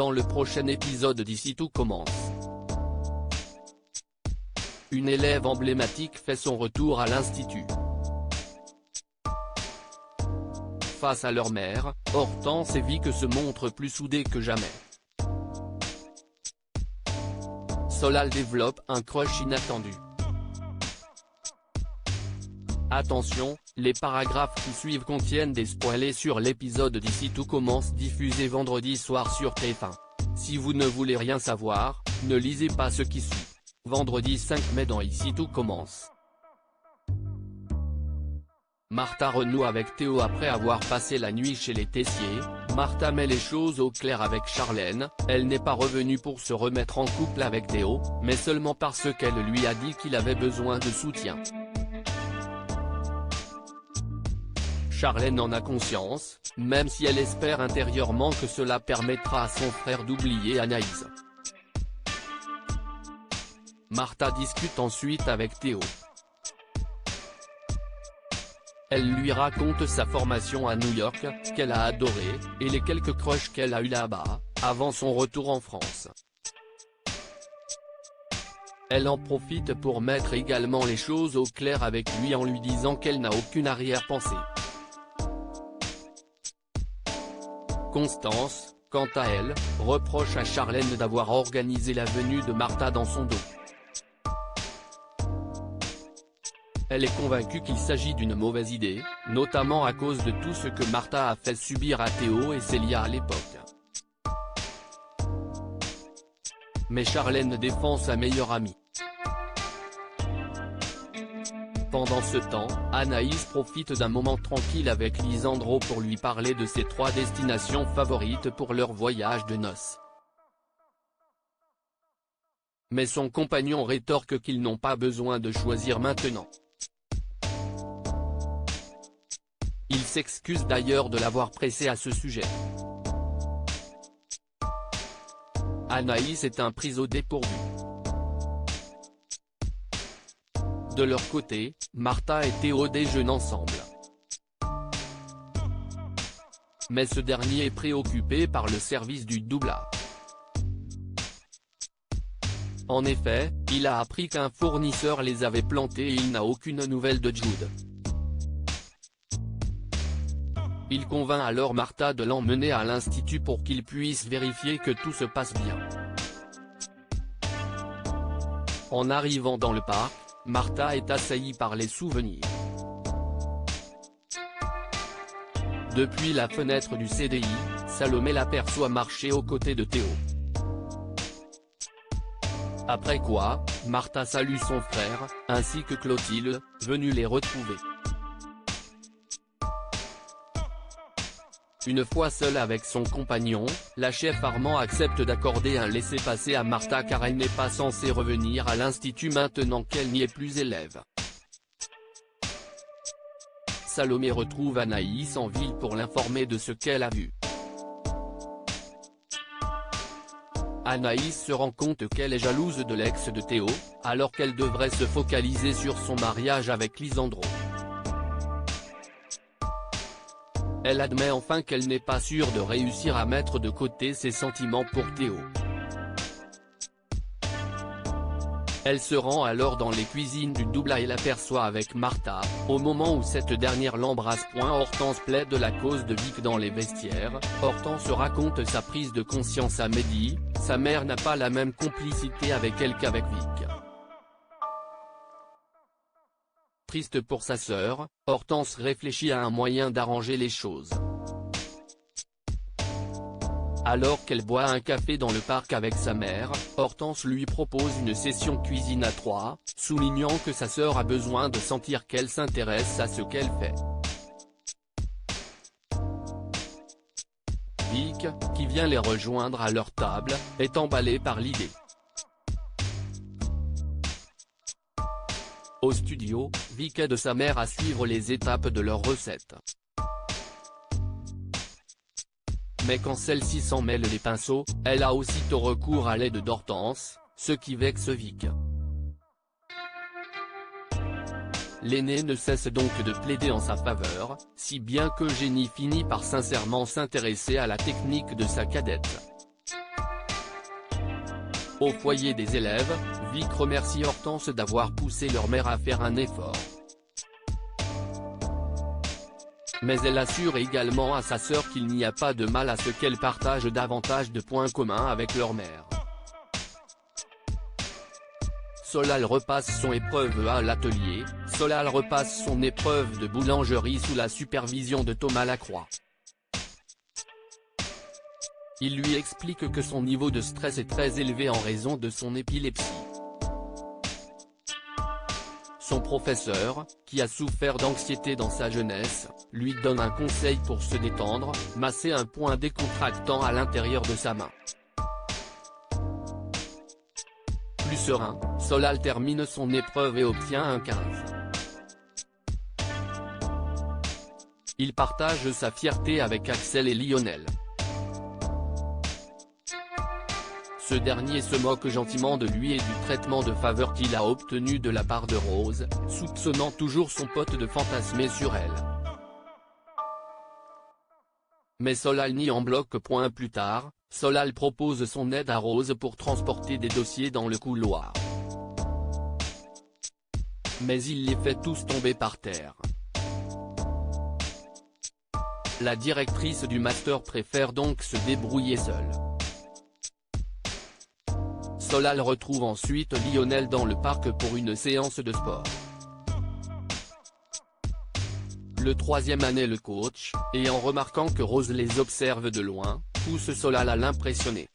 Dans le prochain épisode d'Ici tout commence. Une élève emblématique fait son retour à l'institut. Face à leur mère, Hortense et Vic se montrent plus soudés que jamais. Solal développe un crush inattendu. Attention, les paragraphes qui suivent contiennent des spoilers sur l'épisode d'Ici tout commence diffusé vendredi soir sur TF1. Si vous ne voulez rien savoir, ne lisez pas ce qui suit. Vendredi 5 mai dans Ici tout commence. Martha renoue avec Théo après avoir passé la nuit chez les Tessier. Martha met les choses au clair avec Charlène, elle n'est pas revenue pour se remettre en couple avec Théo, mais seulement parce qu'elle lui a dit qu'il avait besoin de soutien. Charlène en a conscience, même si elle espère intérieurement que cela permettra à son frère d'oublier Anaïs. Martha discute ensuite avec Théo. Elle lui raconte sa formation à New York, qu'elle a adoré, et les quelques crushs qu'elle a eu là-bas, avant son retour en France. Elle en profite pour mettre également les choses au clair avec lui en lui disant qu'elle n'a aucune arrière-pensée. Constance, quant à elle, reproche à Charlène d'avoir organisé la venue de Martha dans son dos. Elle est convaincue qu'il s'agit d'une mauvaise idée, notamment à cause de tout ce que Martha a fait subir à Théo et Célia à l'époque. Mais Charlène défend sa meilleure amie. Pendant ce temps, Anaïs profite d'un moment tranquille avec Lisandro pour lui parler de ses 3 destinations favorites pour leur voyage de noces. Mais son compagnon rétorque qu'ils n'ont pas besoin de choisir maintenant. Il s'excuse d'ailleurs de l'avoir pressé à ce sujet. Anaïs est un prise au dépourvu. De leur côté, Martha et Théo déjeunent ensemble. Mais ce dernier est préoccupé par le service du doublage. En effet, il a appris qu'un fournisseur les avait plantés et il n'a aucune nouvelle de Jude. Il convainc alors Martha de l'emmener à l'institut pour qu'il puisse vérifier que tout se passe bien. En arrivant dans le parc, Martha est assaillie par les souvenirs. Depuis la fenêtre du CDI, Salomé l'aperçoit marcher aux côtés de Théo. Après quoi, Martha salue son frère, ainsi que Clotilde, venue les retrouver. Une fois seule avec son compagnon, la chef Armand accepte d'accorder un laissez-passer à Martha car elle n'est pas censée revenir à l'institut maintenant qu'elle n'y est plus élève. Salomé retrouve Anaïs en ville pour l'informer de ce qu'elle a vu. Anaïs se rend compte qu'elle est jalouse de l'ex de Théo, alors qu'elle devrait se focaliser sur son mariage avec Lisandro. Elle admet enfin qu'elle n'est pas sûre de réussir à mettre de côté ses sentiments pour Théo. Elle se rend alors dans les cuisines du doublage et l'aperçoit avec Martha, au moment où cette dernière l'embrasse. Hortense plaide la cause de Vic dans les vestiaires. Hortense raconte sa prise de conscience à Mehdi, sa mère n'a pas la même complicité avec elle qu'avec Vic. Triste pour sa sœur, Hortense réfléchit à un moyen d'arranger les choses. Alors qu'elle boit un café dans le parc avec sa mère, Hortense lui propose une session cuisine à 3, soulignant que sa sœur a besoin de sentir qu'elle s'intéresse à ce qu'elle fait. Vic, qui vient les rejoindre à leur table, est emballé par l'idée. Au studio, Vic aide sa mère à suivre les étapes de leur recette. Mais quand celle-ci s'en mêle les pinceaux, elle a aussitôt recours à l'aide d'Hortense, ce qui vexe Vic. L'aîné ne cesse donc de plaider en sa faveur, si bien qu'Eugénie finit par sincèrement s'intéresser à la technique de sa cadette. Au foyer des élèves, Vic remercie Hortense d'avoir poussé leur mère à faire un effort. Mais elle assure également à sa sœur qu'il n'y a pas de mal à ce qu'elle partage davantage de points communs avec leur mère. Solal repasse son épreuve à l'atelier. Solal repasse son épreuve de boulangerie sous la supervision de Thomas Lacroix. Il lui explique que son niveau de stress est très élevé en raison de son épilepsie. Son professeur, qui a souffert d'anxiété dans sa jeunesse, lui donne un conseil pour se détendre, masser un point décontractant à l'intérieur de sa main. Plus serein, Solal termine son épreuve et obtient un 15. Il partage sa fierté avec Axel et Lionel. Ce dernier se moque gentiment de lui et du traitement de faveur qu'il a obtenu de la part de Rose, soupçonnant toujours son pote de fantasmer sur elle. Mais Solal nie en bloc. Plus tard, Solal propose son aide à Rose pour transporter des dossiers dans le couloir. Mais il les fait tous tomber par terre. La directrice du master préfère donc se débrouiller seule. Solal retrouve ensuite Lionel dans le parc pour une séance de sport. Le troisième année, le coach, et en remarquant que Rose les observe de loin, pousse Solal à l'impressionner.